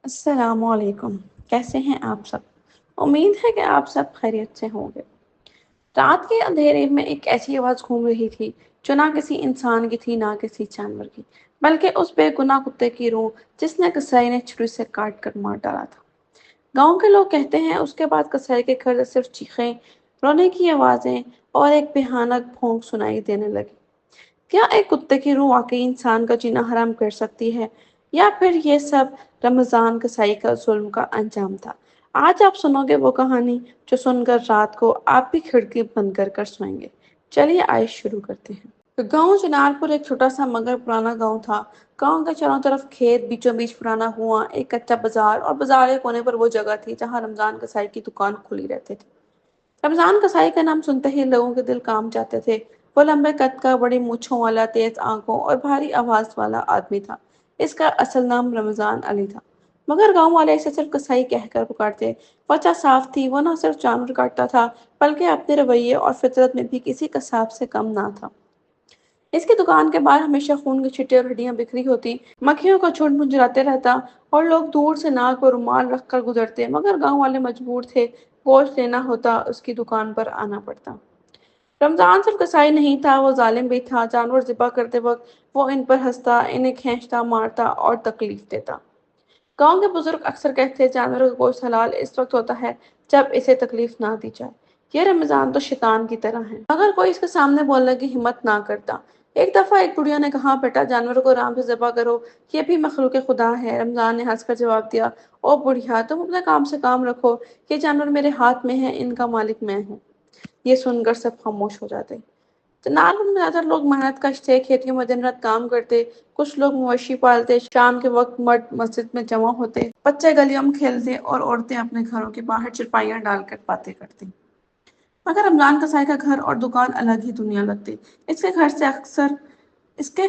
السلام علیکم، کیسے ہیں آپ سب؟ امید ہے کہ آپ سب خیریت سے ہوں گے۔ رات کے اندھیرے میں ایک ایسی آواز گھوم رہی تھی جو نہ کسی انسان کی تھی نہ کسی جانور کی، بلکہ اس بے گناہ کتے کی روح جس نے کسائی نے چھری سے کاٹ کر مار ڈالا تھا۔ گاؤں کے لوگ کہتے ہیں اس کے بعد کسائی کے گھر سے صرف چیخیں، رونے کی آوازیں اور ایک بھیانک بھونک سنائی دینے لگی۔ کیا ایک کتے کی روح واقعی انسان کا جینا حرام کر سکتی ہے، یا پھر یہ سب رمضان کسائی کا ظلم کا انجام تھا؟ آج آپ سنو گے وہ کہانی جو سن کر رات کو آپ بھی کھڑکی بند کر کر سوئیں گے۔ چلیے آئے شروع کرتے ہیں۔ گاؤں چنار پور ایک چھوٹا سا مگر پرانا گاؤں تھا۔ گاؤں کے چاروں طرف کھیت، بیچوں بیچ پرانا کنواں، ایک کچا بازار اور بازار کے کونے پر وہ جگہ تھی جہاں رمضان کسائی کی دکان کھلی رہتی تھی۔ رمضان کسائی کا نام سنتے ہی لوگوں کے دل کانپ جاتے تھے۔ وہ لمبے قد کا، بڑی مونچھوں والا، تیز آنکھوں اور بھاری آواز والا آدمی تھا۔ اس کا اصل نام رمضان علی تھا، مگر گاؤں والے اسے صرف کسائی کہہ کر پکارتے۔ وجہ صاف تھی، وہ نہ صرف جانور کاٹتا تھا بلکہ اپنے رویے اور فطرت میں بھی کسی قصاب سے کم نہ تھا۔ اس کی دکان کے باہر ہمیشہ خون کی چھٹیں اور ہڈیاں بکھری ہوتی، مکھیوں کا جھنڈ منڈلاتے رہتا اور لوگ دور سے ناک پر رومال رکھ کر گزرتے، مگر گاؤں والے مجبور تھے۔ گوشت لینا ہوتا اس کی دکان پر آنا پڑتا۔ رمضان صرف کسائی نہیں تھا، وہ ظالم بھی تھا۔ جانور ذبح کرتے وقت وہ ان پر ہنستا، انہیں کھینچتا، مارتا اور تکلیف دیتا۔ گاؤں کے بزرگ اکثر کہتے ہیں جانور کا گوشت حلال اس وقت ہوتا ہے جب اسے تکلیف نہ دی جائے۔ یہ رمضان تو شیطان کی طرح ہے، مگر کوئی اس کے سامنے بولنے کی ہمت نہ کرتا۔ ایک دفعہ ایک بڑھیا نے کہا، بیٹا جانور کو آرام سے ذبح کرو، یہ بھی مخلوق خدا ہے۔ رمضان نے ہنس کر جواب دیا، او بڑھیا، تم اپنے کام سے کام رکھو، یہ جانور میرے ہاتھ میں ہے، ان کا مالک میں ہوں۔ یہ سن کر سب خاموش ہو جاتے۔ چنار میں زیادہ تر لوگ محنت کش تھے، کھیتیوں میں دن رات کام کرتے، کچھ لوگ مویشی پالتے، شام کے وقت مرد مسجد میں جمع ہوتے، بچے گلیوں میں کھیلتے اور عورتیں اپنے گھروں کے باہر چرپائیاں ڈال کر باتیں کرتی۔ مگر رمضان کسائی کا گھر اور دکان الگ ہی دنیا لگتی۔ اس کے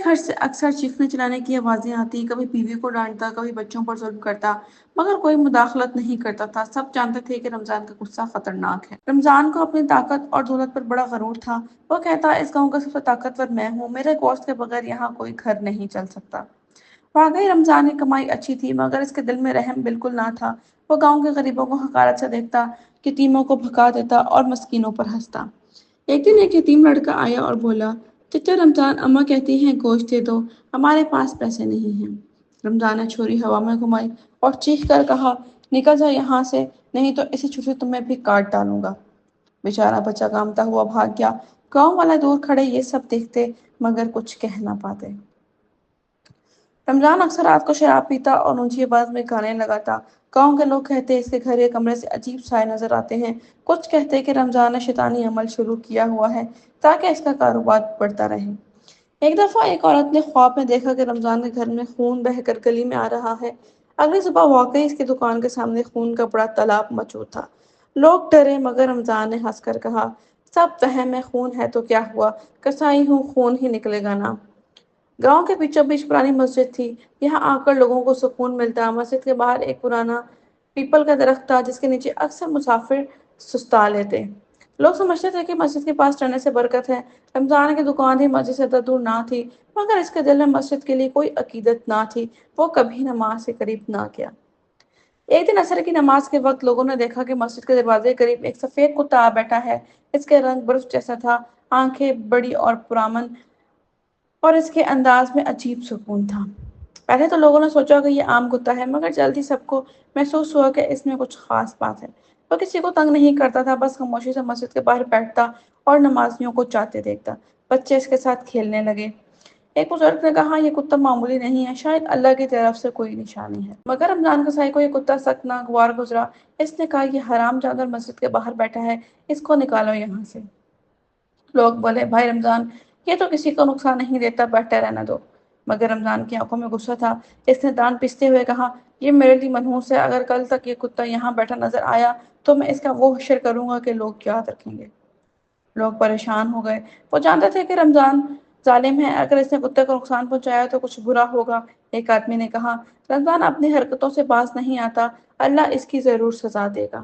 گھر سے اکثر چیخنے چلانے کی آوازیں آتی، کبھی بیوی کو ڈانٹتا، کبھی بچوں پر ظلم کرتا، مگر کوئی مداخلت نہیں کرتا تھا۔ سب جانتے تھے کہ رمضان کا غصہ خطرناک ہے۔ رمضان کو اپنی طاقت اور دولت پر بڑا غرور تھا۔ وہ کہتا، اس گاؤں کا سب سے طاقتور میں ہوں، میرے گوشت کے بغیر یہاں کوئی گھر نہیں چل سکتا۔ واقعی رمضان کی کمائی اچھی تھی، مگر اس کے دل میں رحم بالکل نہ تھا۔ وہ گاؤں کے غریبوں کو حقارت سے دیکھتا، یتیموں کو بھگا دیتا اور مسکینوں پر ہنستا۔ ایک دن ایک یتیم لڑکا آیا اور بولا، چچا رمضان، اماں کہتی ہیں گوشت دے دو، ہمارے پاس پیسے نہیں ہیں۔ رمضان نے چھری ہوا میں گھمائی اور چیخ کر کہا، نکل جا یہاں سے، نہیں تو اسی چھری سے تمہیں بھی کاٹ ڈالوں گا۔ بیچارہ بچہ کانپتا ہوا بھاگ گیا۔ گاؤں والے دور کھڑے یہ سب دیکھتے مگر کچھ کہہ نہ پاتے۔ رمضان اکثر رات کو شراب پیتا اور اونچی آواز میں گانے لگاتا۔ گاؤں کے لوگ کہتے اس کے گھر کے کمرے سے عجیب سائے نظر آتے ہیں۔ کچھ کہتے کہ رمضان نے شیطانی عمل شروع کیا ہوا ہے تاکہ اس کا کاروبار بڑھتا رہے۔ ایک دفعہ ایک عورت نے خواب میں دیکھا کہ رمضان کے گھر میں خون بہہ کر گلی میں آ رہا ہے۔ اگلی صبح واقعی اس کی دکان کے سامنے خون کا بڑا تالاب موجود تھا۔ لوگ ڈرے، مگر رمضان نے ہنس کر کہا، سب وہم ہے، خون ہے تو کیا ہوا، کسائی ہوں، خون ہی نکلے گا نا۔ گاؤں کے بیچوں بیچ پرانی مسجد تھی، یہاں آ کر لوگوں کو سکون ملتا۔ مسجد کے باہر ایک پرانا پیپل کا درخت تھا جس کے نیچے اکثر مسافر سستا لیتے۔ لوگ سمجھتے تھے کہ مسجد کے پاس چڑھنے سے برکت ہے۔ رمضان کی دکان ہی مسجد سے زیادہ دور نہ تھی، مگر اس کے دل میں مسجد کے لیے کوئی عقیدت نہ تھی۔ وہ کبھی نماز کے قریب نہ گیا۔ ایک دن عصر کی نماز کے وقت لوگوں نے دیکھا کہ مسجد کے دروازے کے قریب ایک سفید کتا آ بیٹھا ہے۔ اس کے رنگ برف جیسا تھا، آنکھیں بڑی اور پرامن، اور اس کے انداز میں عجیب سکون تھا۔ پہلے تو لوگوں نے سوچا کہ یہ عام کتا ہے، مگر جلد ہی سب کو محسوس ہوا کہ اس میں کچھ خاص بات ہے۔ وہ کسی کو تنگ نہیں کرتا تھا، بس خاموشی سے مسجد کے باہر بیٹھتا اور نمازیوں کو جاتے دیکھتا۔ بچے اس کے ساتھ کھیلنے لگے۔ ایک بزرگ نے کہا، یہ کتا معمولی نہیں ہے، شاید اللہ کی طرف سے کوئی نشانی ہے۔ مگر رمضان کسائی کو یہ کتا سخت ناگوار گزرا۔ اس نے کہا، یہ حرام جانور مسجد کے باہر بیٹھا ہے، اس کو نکالو یہاں سے۔ لوگ بولے، بھائی رمضان، یہ تو کسی کو نقصان نہیں دیتا، بیٹھے رہنا دو۔ مگر رمضان کی آنکھوں میں غصہ تھا۔ اس نے دان پیستے ہوئے کہا، یہ میرے لیے منحوس ہے، اگر کل تک یہ کتا یہاں بیٹھا نظر آیا تو میں اس کا وہ حشر کروں گا کہ لوگ یاد رکھیں گے۔ لوگ پریشان ہو گئے، وہ جانتے تھے کہ رمضان ظالم ہے، اگر اس نے کتے کو نقصان پہنچایا تو کچھ برا ہوگا۔ ایک آدمی نے کہا، رمضان اپنی حرکتوں سے باز نہیں آتا، اللہ اس کی ضرور سزا دے گا۔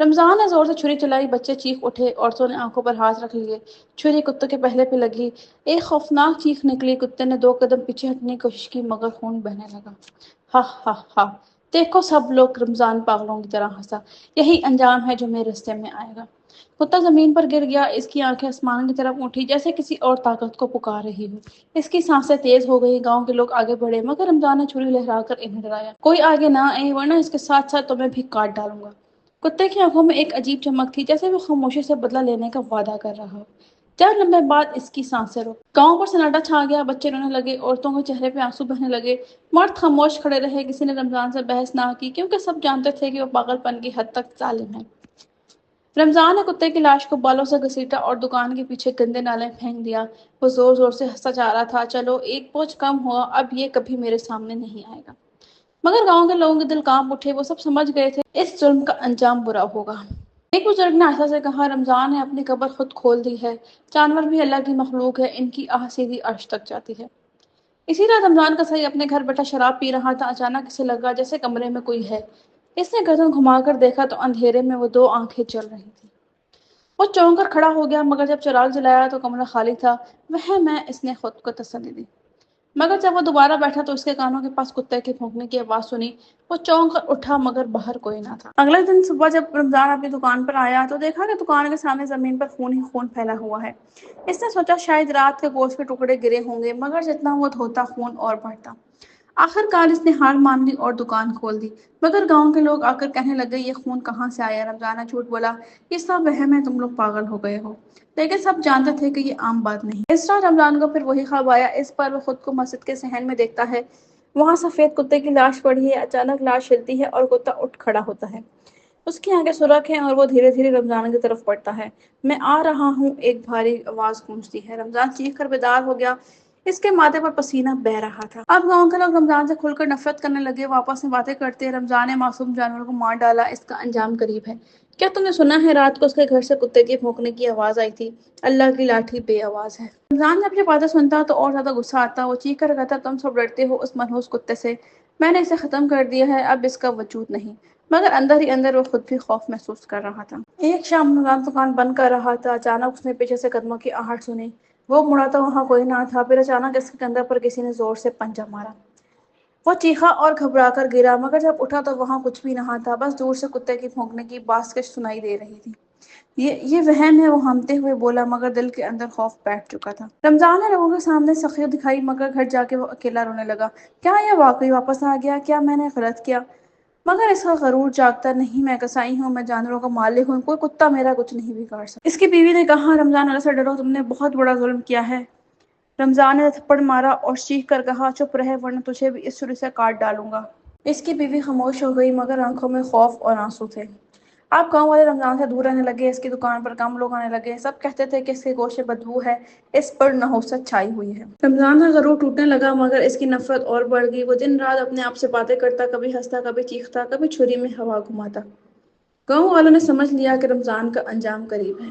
رمضان نے زور سے چھری چلائی، بچے چیخ اٹھے، عورتوں نے آنکھوں پر ہاتھ رکھ لیے، چھری کتے کے پہلے پہ لگی، ایک خوفناک چیخ نکلی، کتے نے 2 قدم پیچھے ہٹنے کی کوشش کی مگر خون بہنے لگا۔ ہا ہا ہا، دیکھو سب لوگ، رمضان پاگلوں کی طرح ہنسا، یہی انجام ہے جو میرے رستے میں آئے گا۔ کتا زمین پر گر گیا، اس کی آنکھیں آسمان کی طرف اٹھی جیسے کسی اور طاقت کو پکار رہی ہو، اس کی سانسیں تیز ہو گئی۔ گاؤں کے لوگ آگے بڑھے مگر رمضان نے چھری لہرا کر انہیں ڈرایا، کوئی آگے نہ آئے ورنہ اس کے ساتھ ساتھ تمہیں بھی کاٹ ڈالوں گا۔ کتے کی آنکھوں میں ایک عجیب چمک تھی، جیسے وہ خاموشی سے بدلہ لینے کا وعدہ کر رہا ہو۔ چند لمحے بعد اس کی سانسیں رک، گاؤں پر سناٹا چھا گیا، بچے رونے لگے، عورتوں کے چہرے پہ آنسو بہنے لگے، مرد خاموش کھڑے رہے، کسی نے رمضان سے بحث نہ کی کیونکہ سب جانتے تھے کہ وہ پاگل پن کی حد تک ظالم ہے۔ رمضان نے کتے کی لاش کو بالوں سے گھسیٹا اور دکان کے پیچھے گندے نالے میں پھینک دیا۔ وہ زور زور سے ہنستا جا رہا تھا، چلو ایک بوجھ کم ہوا، اب یہ کبھی میرے سامنے نہیں آئے گا۔ مگر گاؤں کے لوگوں کے دل کانپ اٹھے، وہ سب سمجھ گئے تھے اس ظلم کا انجام برا ہوگا۔ ایک بزرگ نے آہستہ سے کہا، رمضان نے اپنی قبر خود کھول دی ہے، جانور بھی اللہ کی مخلوق ہے، ان کی آہ سیدھی عرش تک جاتی ہے۔ اسی رات رمضان کا صحیح اپنے گھر بیٹھا شراب پی رہا تھا، اچانک اسے لگا جیسے کمرے میں کوئی ہے۔ اس نے گردن گھما کر دیکھا تو اندھیرے میں وہ 2 آنکھیں چل رہی تھیں۔ وہ چونک کر کھڑا ہو گیا مگر جب چراغ جلایا تو کمرہ خالی تھا۔ وہ میں اس نے خود کو تسلی دی، مگر جب وہ دوبارہ بیٹھا تو اس کے کانوں کے پاس کتے کے بھونکنے کی آواز سنی۔ وہ چونک کر اٹھا مگر باہر کوئی نہ تھا۔ اگلے دن صبح جب رمضان اپنی دکان پر آیا تو دیکھا کہ دکان کے سامنے زمین پر خون ہی خون پھیلا ہوا ہے۔ اس نے سوچا شاید رات کے گوشت کے ٹکڑے گرے ہوں گے، مگر جتنا وہ دھوتا خون اور بڑھتا۔ آخر کار اس نے ہار مان لی اور دکان کھول دی۔ مگر گاؤں کے لوگ آ کر کہنے لگے، یہ خون کہاں سے آیا؟ رمضان نے جھوٹ بولا، یہ سب وہم ہے، تم لوگ پاگل ہو گئے ہو۔ لیکن سب جانتے تھے کہ یہ عام بات نہیں۔ اس رات رمضان کو پھر وہی خواب آیا، اس پر وہ خود کو مسجد کے صحن میں دیکھتا ہے، وہاں سفید کتے کی لاش پڑی ہے، اچانک لاش ہلتی ہے اور کتا اٹھ کھڑا ہوتا ہے۔ اس کی آنکھیں سرخ ہیں اور وہ دھیرے دھیرے رمضان کی طرف بڑھتا ہے۔ میں آ رہا ہوں، ایک بھاری آواز گونجتی ہے۔ رمضان چیخ کر بیدار ہو گیا، اس کے ماتھے پر پسینہ بہہ رہا تھا۔ اب گاؤں کے لوگ رمضان سے کھل کر نفرت کرنے لگے، وہ آپس میں باتیں کرتے، رمضان نے معصوم جانوروں کو مار ڈالا، اس کا انجام قریب ہے۔ کیا تم نے سنا ہے رات کو اس کے گھر سے کتے کے بھونکنے کی آواز آئی تھی؟ اللہ کی لاٹھی بے آواز ہے۔ رمضان جب یہ باتیں سنتا تو اور زیادہ غصہ آتا، وہ چیخ کر کہتا، تم سب ڈرتے ہو اس منحوس کتے سے، میں نے اسے ختم کر دیا ہے، اب اس کا وجود نہیں۔ مگر اندر ہی اندر وہ خود بھی خوف محسوس کر رہا تھا۔ ایک شام رمضان دکان بند کر رہا تھا، اچانک اس نے پیچھے سے قدموں کی آہٹ سنی۔ وہ مڑا تو وہاں کوئی نہ تھا، پھر اچانک اس کے کندھے پر کسی نے زور سے پنجہ مارا۔ وہ چیخا اور گھبرا کر گرا، مگر جب اٹھا تو وہاں کچھ بھی نہ تھا، بس دور سے کتے کی بھونکنے کی بازکش سنائی دے رہی تھی۔ یہ وہم ہے، وہ ہمتے ہوئے بولا، مگر دل کے اندر خوف بیٹھ چکا تھا۔ رمضان نے لوگوں کے سامنے سخی دکھائی مگر گھر جا کے وہ اکیلا رونے لگا۔ کیا یہ واقعی واپس آ گیا؟ کیا میں نے غلط کیا؟ مگر اس کا غرور جاگتا نہیں، میں کسائی ہوں، میں جانوروں کا مالک ہوں، کوئی کتا میرا کچھ نہیں بگاڑ سکتا۔ اس کی بیوی نے کہا، رمضان اللہ سے ڈرو، تم نے بہت بڑا ظلم کیا ہے۔ رمضان نے تھپڑ مارا اور چیخ کر کہا، چپ رہے ورنہ تجھے بھی اس چھری سے کاٹ ڈالوں گا۔ اس کی بیوی خاموش ہو گئی مگر آنکھوں میں خوف اور آنسو تھے۔ اب گاؤں والے رمضان سے دور رہنے لگے، اس کی دکان پر کم لوگ آنے لگے، سب کہتے تھے کہ اس کے گوشت سے بدبو ہے، اس پر نحوست چھائی ہوئی ہے۔ رمضان کا غرور ٹوٹنے لگا مگر اس کی نفرت اور بڑھ گئی، وہ دن رات اپنے آپ سے باتیں کرتا، کبھی ہنستا، کبھی چیختا، کبھی چھری میں ہوا گھماتا۔ گاؤں والوں نے سمجھ لیا کہ رمضان کا انجام قریب ہے۔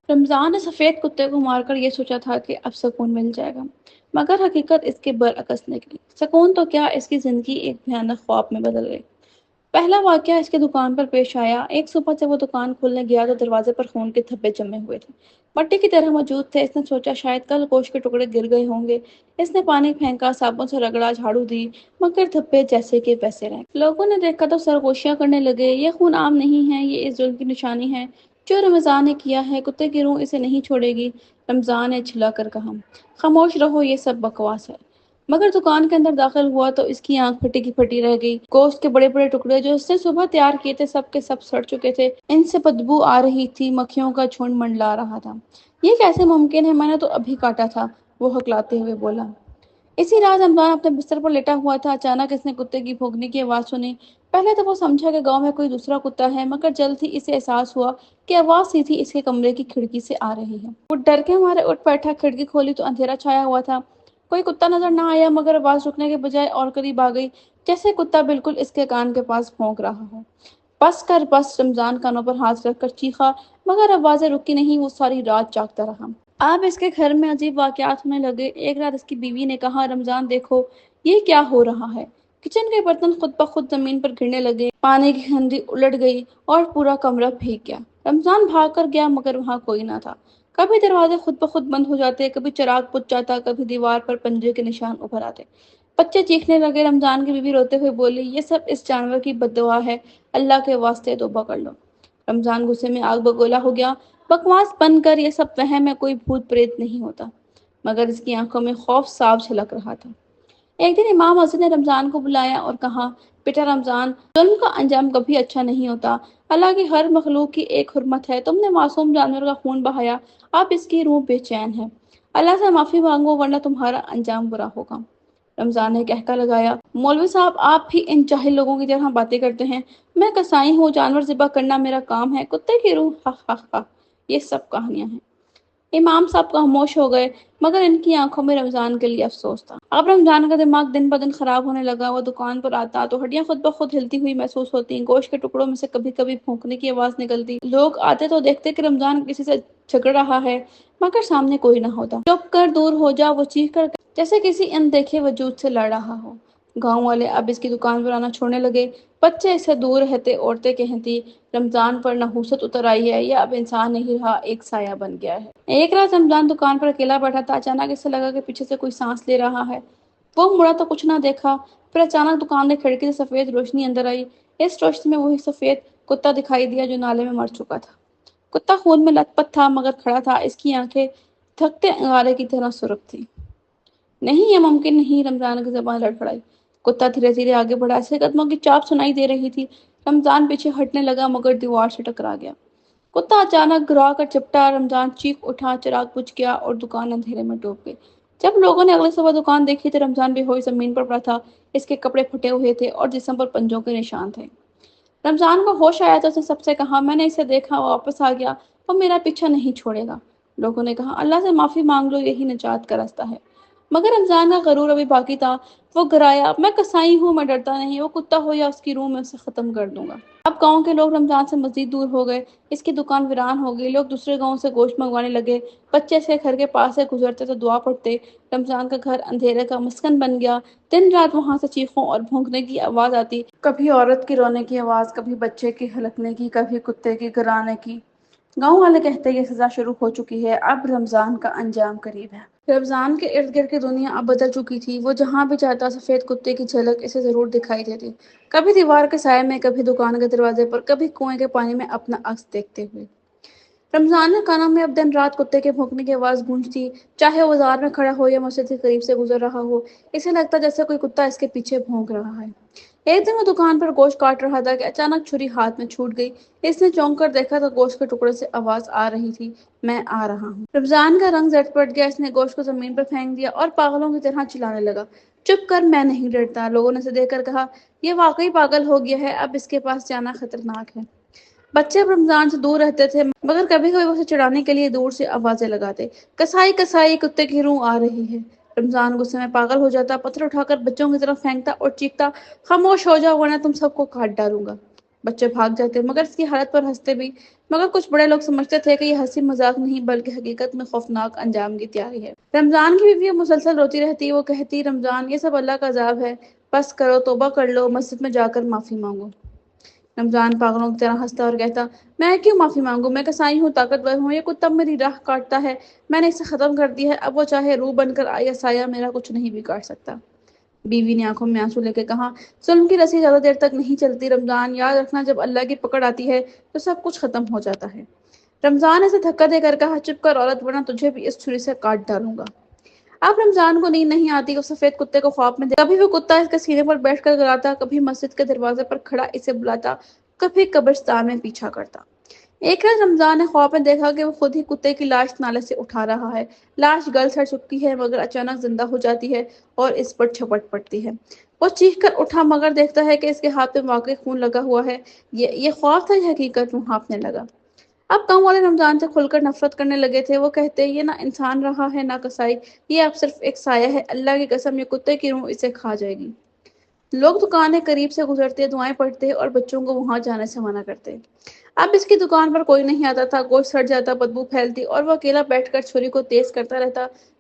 رمضان نے سفید کتے کو مار کر یہ سوچا تھا کہ اب سکون مل جائے گا، مگر حقیقت اس کے برعکس نکلی۔ سکون تو کیا، اس کی زندگی ایک بھیانک خواب میں بدل گئی۔ پہلا واقعہ اس کی دکان پر پیش آیا۔ ایک صبح جب وہ دکان کھولنے گیا تو دروازے پر خون کے دھبے جمے ہوئے تھے، مٹی کی طرح موجود تھے۔ اس نے سوچا شاید کل گوشت کے ٹکڑے گر گئے ہوں گے۔ اس نے پانی پھینکا، صابن سے رگڑا، جھاڑو دی، مگر دھبے جیسے کے ویسے رہ گئے۔ لوگوں نے دیکھا تو سرگوشیاں کرنے لگے، یہ خون عام نہیں ہے، یہ اس ظلم کی نشانی ہے جو رمضان نے کیا ہے، کتے کی روح اسے نہیں چھوڑے گی۔ رمضان نے جھلا کر کہا، خاموش رہو، یہ سب بکواس ہے۔ مگر دکان کے اندر داخل ہوا تو اس کی آنکھ پھٹی کی پھٹی رہ گئی۔ گوشت کے بڑے بڑے ٹکڑے جو اس نے صبح تیار کیے تھے سب کے سب سڑ چکے تھے، ان سے بدبو آ رہی تھی، مکھیوں کا جھنڈ منڈلا رہا تھا۔ یہ کیسے ممکن ہے؟ میں نے تو ابھی کاٹا تھا، وہ ہکلاتے ہوئے بولا۔ اسی رات رمضان اپنے بستر پر لیٹا ہوا تھا، اچانک اس نے کتے کی بھونکنے کی آواز سنی۔ پہلے تو وہ سمجھا کہ گاؤں میں کوئی دوسرا کتا ہے، مگر جلد ہی اسے احساس ہوا کہ آواز سیدھی اس کے کمرے کی کھڑکی سے آ رہی ہے۔ وہ ڈر کے مارے اٹھ بیٹھا، کھڑکی کھولی تو اندھیرا چھایا ہوا تھا، کوئی کتا نظر نہ آیا، مگر آواز رکنے کے بجائے اور قریب آ گئی، جیسے کتا بالکل اس کے کان کے پاس بھونک رہا ہو۔ بس کر بس، رمضان کانوں پر ہاتھ رکھ کر چیخا، مگر آوازیں رکی نہیں، وہ ساری رات جاگتا رہا۔ اب اس کے گھر میں عجیب واقعات ہونے لگے۔ ایک رات اس کی بیوی نے کہا، رمضان دیکھو یہ کیا ہو رہا ہے، کچن کے برتن خود بخود زمین پر گرنے لگے، پانی کی ہنڈی الٹ گئی اور پورا کمرہ بھیگ گیا۔ رمضان بھاگ کر گیا مگر وہاں کوئی نہ تھا۔ کبھی دروازے خود بخود بند ہو جاتے، کبھی چراغ بجھ جاتا، کبھی دیوار پر پنجے کے نشان ابھر آتے۔ بچے چیخنے لگے، رمضان کی بیوی روتے ہوئے بولی، یہ سب اس جانور کی بد دعا ہے، اللہ کے واسطے توبہ کر لو۔ رمضان غصے میں آگ بگولا ہو گیا، بکواس بند کر، یہ سب وہم ہے، کوئی بھوت پریت نہیں ہوتا۔ مگر اس کی آنکھوں میں خوف صاف جھلک رہا تھا۔ ایک دن امام مسجد نے رمضان کو بلایا اور کہا، بیٹا رمضان، ظلم کا انجام کبھی اچھا نہیں ہوتا۔ اللہ کی ہر مخلوق کی ایک حرمت ہے، تم نے معصوم جانور کا خون بہایا، اب اس کی روح بے چین ہے۔ اللہ سے معافی مانگو ورنہ تمہارا انجام برا ہوگا۔ رمضان نے کہکا لگایا، مولوی صاحب آپ بھی ان جاہل لوگوں کی طرح باتیں کرتے ہیں، میں کسائی ہوں، جانور ذبح کرنا میرا کام ہے، کتے کی روح، ہا ہا ہا، یہ سب کہانیاں ہیں۔ امام صاحب خاموش ہو گئے، مگر ان کی آنکھوں میں رمضان کے لیے افسوس تھا۔ اب رمضان کا دماغ دن بدن خراب ہونے لگا، وہ دکان پر آتا تو ہڈیاں خود بخود ہلتی ہوئی محسوس ہوتی، گوشت کے ٹکڑوں میں سے کبھی کبھی پھونکنے کی آواز نکلتی، لوگ آتے تو دیکھتے کہ رمضان کسی سے جھگڑ رہا ہے، مگر سامنے کوئی نہ ہوتا۔ چپ کر، دور ہو جا، وہ چیخ کر جیسے کسی اندیکھے وجود سے لڑ رہا ہو۔ گاؤں والے اب اس کی دکان پر آنا چھوڑنے لگے، بچے اس سے دور رہتے، عورتیں کہتی، رمضان پر نحوست اتر آئی ہے، یہ اب انسان نہیں رہا، ایک سایہ بن گیا ہے۔ ایک رات رمضان دکان پر اکیلا بیٹھا تھا، اچانک اسے لگا کہ پیچھے سے کوئی سانس لے رہا ہے۔ وہ مڑا تو کچھ نہ دیکھا، پھر اچانک دکان کی کھڑکی سے سفید روشنی اندر آئی۔ اس روشنی میں وہی سفید کتا دکھائی دیا جو نالے میں مر چکا تھا۔ کتا خون میں لت پت تھا مگر کھڑا تھا، اس کی آنکھیں تھکتے انگارے کی طرح سرخ تھی۔ نہیں، یہ ممکن نہیں، رمضان کی زبان لڑکھڑائی۔ کتا دھیرے دھیرے آگے بڑھا، اسے قدموں کی چاپ سنائی دے رہی تھی۔ رمضان پیچھے ہٹنے لگا مگر دیوار سے ٹکرا گیا۔ کتا اچانک گھبرا کر چپٹا، رمضان چیخ اٹھا، چراغ بجھ گیا اور دکان اندھیرے میں ڈوب گئی۔ جب لوگوں نے اگلی صبح دکان دیکھی تو رمضان بے ہوش زمین پر پڑا تھا، اس کے کپڑے پھٹے ہوئے تھے اور جسم پر پنجوں کے نشان تھے۔ رمضان کو ہوش آیا تو اس نے سب سے کہا، میں نے اسے دیکھا، وہ واپس آ گیا، وہ میرا پیچھا نہیں چھوڑے گا۔ لوگوں نے کہا، اللہ سے معافی مانگ لو، یہی نجات کا راستہ ہے۔ مگر رمضان کا غرور ابھی باقی تھا، وہ گرایا، میں کسائی ہوں، میں ڈرتا نہیں، وہ کتا ہو یا اس کی روح، میں اسے ختم کر دوں گا۔ اب گاؤں کے لوگ رمضان سے مزید دور ہو گئے، اس کی دکان ویران ہو گئی، لوگ دوسرے گاؤں سے گوشت منگوانے لگے، بچے اس کے گھر کے پاس سے گزرتے تو دعا پڑھتے، رمضان کا گھر اندھیرے کا مسکن بن گیا، دن رات وہاں سے چیخوں اور بھونکنے کی آواز آتی، کبھی عورت کی رونے کی آواز، کبھی بچے کی ہلکنے کی، کبھی کتے کی گرانے کی۔ گاؤں والے کہتے یہ سزا شروع ہو چکی ہے، اب رمضان کا انجام قریب ہے۔ رمضان کے ارد گرد کی دنیا اب بدل چکی تھی، وہ جہاں بھی جاتا سفید کتے کی جھلک اسے ضرور دکھائی دیتی، کبھی دیوار کے سائے میں، کبھی دکان کے دروازے پر، کبھی کنویں کے پانی میں اپنا عکس دیکھتے ہوئے۔ رمضان کے کانوں میں اب دن رات کتے کے بھونکنے کی آواز گونجتی، چاہے وہ بازار میں کھڑا ہو یا مسجد کے قریب سے گزر رہا ہو، اسے لگتا جیسے کوئی کتا اس کے پیچھے بھونک رہا ہے۔ ایک دن وہ دکان پر گوشت کاٹ رہا تھا کہ اچانک چھری ہاتھ میں چھوٹ گئی، اس نے چونک کر دیکھا تو گوشت کے ٹکڑے سے آواز آ رہی تھی، میں آ رہا ہوں۔ رمضان کا رنگ زرد پڑ گیا، اس نے گوشت کو زمین پر پھینک دیا اور پاگلوں کی طرح چلانے لگا، چپ کر، میں نہیں ڈرتا۔ لوگوں نے اسے دیکھ کر کہا، یہ واقعی پاگل ہو گیا ہے، اب اس کے پاس جانا خطرناک ہے۔ بچے اب رمضان سے دور رہتے تھے مگر کبھی کبھی اسے چڑھانے کے لیے دور سے آوازیں لگاتے، کسائی کسائی، کتے کی روح آ رہی ہے۔ رمضان غصے میں پاگل ہو جاتا، پتھر اٹھا کر بچوں کی طرف پھینکتا اور چیختا، خاموش ہو جاؤ ورنہ تم سب کو کاٹ ڈالوں گا۔ بچے بھاگ جاتے مگر اس کی حالت پر ہنستے بھی، مگر کچھ بڑے لوگ سمجھتے تھے کہ یہ ہنسی مذاق نہیں بلکہ حقیقت میں خوفناک انجام کی تیاری ہے۔ رمضان کی بیوی مسلسل روتی رہتی، وہ کہتی، رمضان یہ سب اللہ کا عذاب ہے، بس کرو، توبہ کر لو، مسجد میں جا کر معافی مانگو۔ رمضان پاگلوں کی طرح ہنستا اور کہتا، میں کیوں معافی مانگوں، میں کسائی ہوں، طاقتور ہوں، یہ کتا میری راہ کاٹتا ہے، میں نے اسے ختم کر دیا ہے، اب وہ چاہے روح بن کر آئے یا سایہ، میرا کچھ نہیں بگاڑ سکتا۔ بیوی نے آنکھوں میں آنسو لے کے کہا، ظلم کی رسی زیادہ دیر تک نہیں چلتی رمضان، یاد رکھنا جب اللہ کی پکڑ آتی ہے تو سب کچھ ختم ہو جاتا ہے۔ رمضان نے اسے دھکا دے کر کہا، چپ کر عورت ورنہ تجھے بھی اس چھری سے کاٹ ڈالوں گا۔ اب رمضان کو نیند نہیں آتی، وہ سفید کتے کو خواب میں کبھی وہ کتا اس کے سینے پر بیٹھ کر گراتا، کبھی مسجد کے دروازے پر کھڑا اسے بلاتا، کبھی قبرستان میں پیچھا کرتا۔ ایک رات رمضان نے خواب میں دیکھا کہ وہ خود ہی کتے کی لاش نالے سے اٹھا رہا ہے، لاش گل سڑ چکی ہے مگر اچانک زندہ ہو جاتی ہے اور اس پر جھپٹ پڑتی ہے۔ وہ چیخ کر اٹھا مگر دیکھتا ہے کہ اس کے ہاتھ میں واقعی خون لگا ہوا ہے، یہ خواب تھا یا حقیقت، وہ ہانپنے لگا۔ اب گاؤں والے رمضان سے کھل کر نفرت کرنے لگے تھے، وہ کہتے، یہ نہ انسان رہا ہے نہ کسائی، یہ اب صرف ایک سایہ ہے، اللہ کی قسم یہ کتے کی روح اسے کھا جائے گی۔ لوگ دکانیں قریب سے گزرتے، دعائیں پڑھتے اور بچوں کو وہاں جانے سے منع کرتے۔ اب اس کی دکان پر کوئی نہیں آتا تھا، گوشت سڑ جاتا، بدبو پھیلتی اور وہ اکیلا بیٹھ کر چھری کو تیز کرتا رہتا،